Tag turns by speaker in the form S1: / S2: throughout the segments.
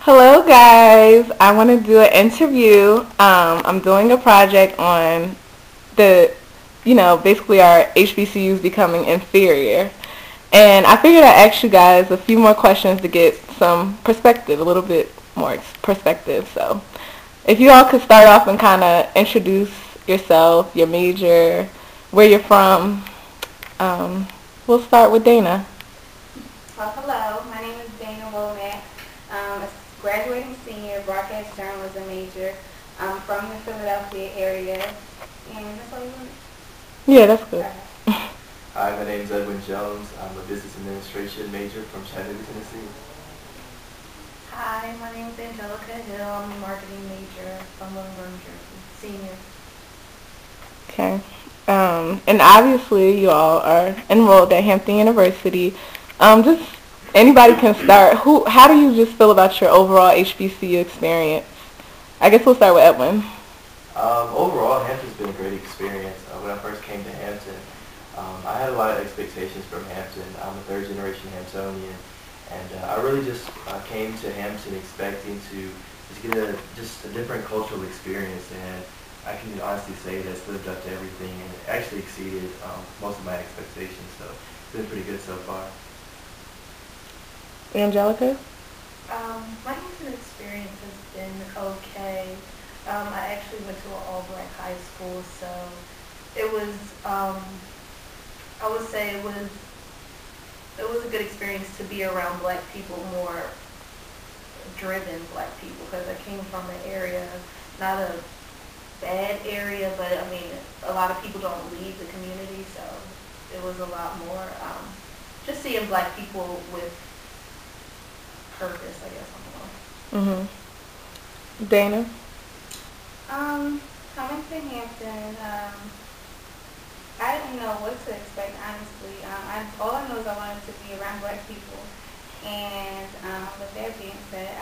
S1: Hello, guys. I want to do an interview. I'm doing a project on the, basically our HBCUs becoming inferior. And I figured I'd ask you guys a few more questions to get some perspective, a little bit more perspective. So if you all could start off and kind of introduce yourself, your major, where you're from. We'll start with Dana.
S2: Well, hello. My name is Dana Womack. A graduating senior, broadcast journalism major. I'm from the Philadelphia area. And that's all you want?
S1: Yeah, that's good.
S3: Hi, my name is Edwin Jones. I'm a business administration major from Chattanooga, Tennessee.
S4: Hi, my name is Angelica Hill. I'm a marketing major from Willingboro, New Jersey, senior.
S1: Okay. And obviously you all are enrolled at Hampton University. Just anybody can start. How do you just feel about your overall HBCU experience? I guess we'll start with Edwin.
S3: Overall, Hampton's been a great experience. When I first came to Hampton, I had a lot of expectations from Hampton. I'm a third-generation Hamptonian, and I really just came to Hampton expecting to just get a different cultural experience, and I can honestly say that it's lived up to everything and actually exceeded most of my expectations, so it's been pretty good so far.
S1: Angelica?
S4: My Hampton experience has been okay. I actually went to an all-black high school, so it was, I would say it was a good experience to be around black people, more driven black people, because I came from an area, not a bad area, but I mean, a lot of people don't leave the community, so it was a lot more, just seeing black people with purpose, I guess, on the way.
S1: Mm-hmm. Dana?
S2: Coming to Hampton, I didn't know what to expect, honestly. All I know is I wanted to be around black people, and with that being said,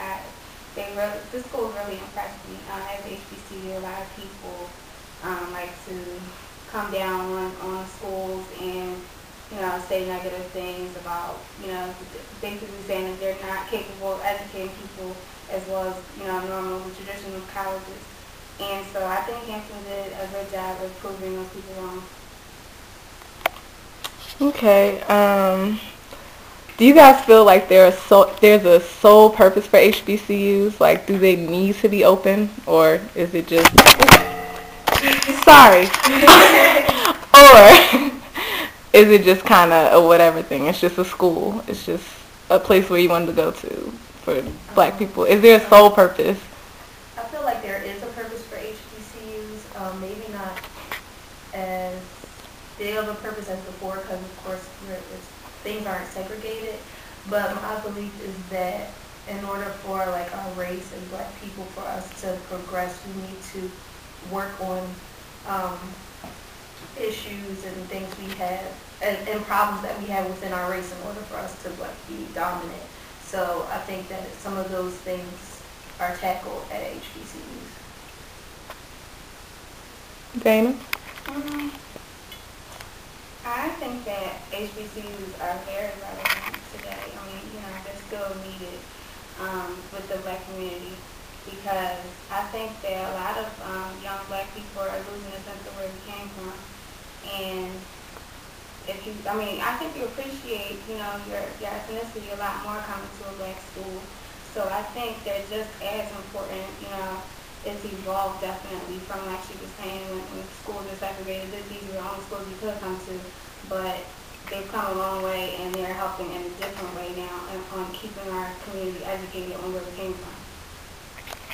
S2: this school really impressed me. As HBCU, a lot of people like to come down on schools and say negative things about basically saying that they're not capable of educating people as well as normal traditional colleges. And so I think Hampton did a good job of proving those people wrong.
S1: Okay. Do you guys feel like there's a sole purpose for HBCUs? Like, do they need to be open, or is it just sorry, or is it just kind of a whatever thing? It's just a school. It's just a place where you wanted to go to for black people. Is there a sole purpose?
S4: I feel like there is a purpose for HBCUs, maybe not as big of a purpose as before, because of course things aren't segregated, but my belief is that in order for like our race as black people, for us to progress, we need to work on issues and things we have and problems that we have within our race in order for us to be dominant. So I think that some of those things are tackled at HBCUs.
S1: Dana?
S2: I think that HBCUs are very relevant today. I mean, they're still needed with the black community, because I think that a lot of young black people are losing a sense of where they came from. And I think you appreciate, your ethnicity a lot more coming to a black school. So I think they're just as important, it's evolved definitely from, like she was saying, when schools are segregated. These are the only schools you could come to, but they've come a long way, and they're helping in a different way now on keeping our community educated on where we came from.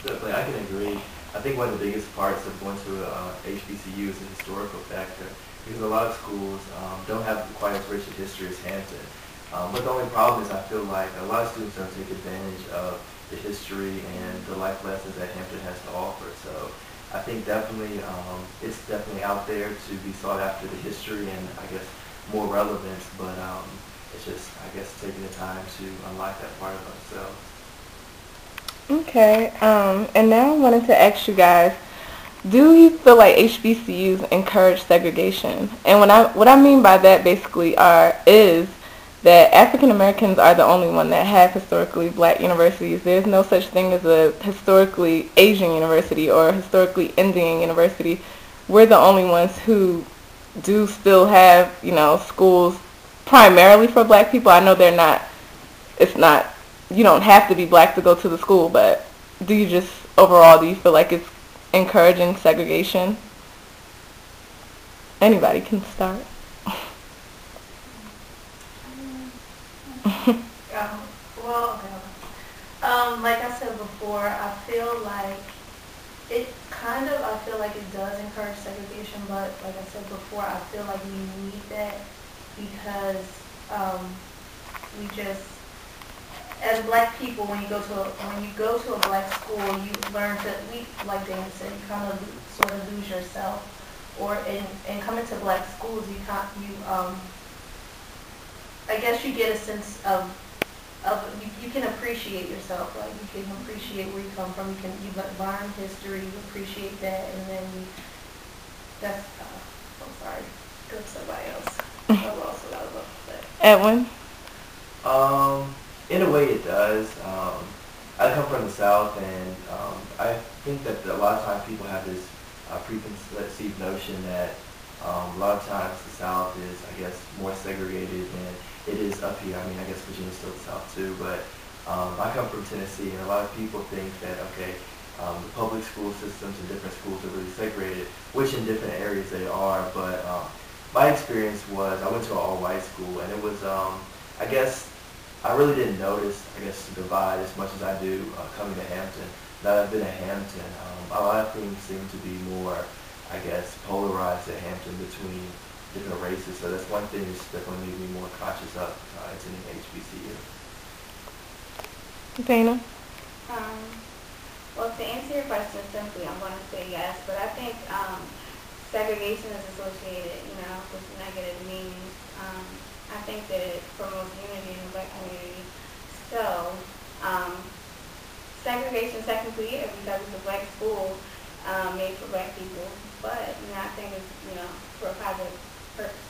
S3: Definitely, I can agree. I think one of the biggest parts of going to HBCU is the historical factor, because a lot of schools don't have quite as rich a history as Hampton. But the only problem is I feel like a lot of students don't take advantage of the history and the life lessons that Hampton has to offer. So I think definitely it's definitely out there to be sought after, the history and I guess more relevance, but it's just I guess taking the time to unlock that part of ourselves.
S1: Okay. And now I wanted to ask you guys, do you feel like HBCUs encourage segregation? And what I mean by that basically is that African Americans are the only one that have historically black universities. There's no such thing as a historically Asian university or a historically Indian university. We're the only ones who do still have, schools primarily for black people. I know it's not, you don't have to be black to go to the school, but do you feel like it's encouraging segregation? Anybody can start.
S4: Well, like I said before, I feel like it does encourage segregation, but like I said before, I feel like we need that because we just, as black people, when you go to a black school, you learn like Dana said, you kind of sort of lose yourself, or in coming to black schools, I guess you get a sense of you can appreciate yourself, like you can appreciate where you come from, you learn history, you appreciate that, and then I'm sorry, go to somebody else. I lost what I was about to say.
S1: Edwin?
S3: In a way it does. I come from the South, and I think that a lot of times people have this preconceived notion that a lot of times the South is, I guess, more segregated than it is up here. I mean, I guess Virginia's still the South too, but I come from Tennessee, and a lot of people think that, okay, the public school systems and different schools are really segregated, which in different areas they are, but my experience was I went to an all-white school, and it was, I guess, I really didn't notice, the divide as much as I do coming to Hampton. Now that I've been at Hampton, a lot of things seem to be more, polarized at Hampton between different races. So that's one thing that's definitely made me more conscious of attending HBCU.
S1: Dana?
S2: Well, to answer your question simply, I'm going to say yes, but I think segregation is associated, with negative meanings. I think that it promotes unity in the black community. So, segregation technically is because it's a black school made for black people, but I think it's, for a positive purpose.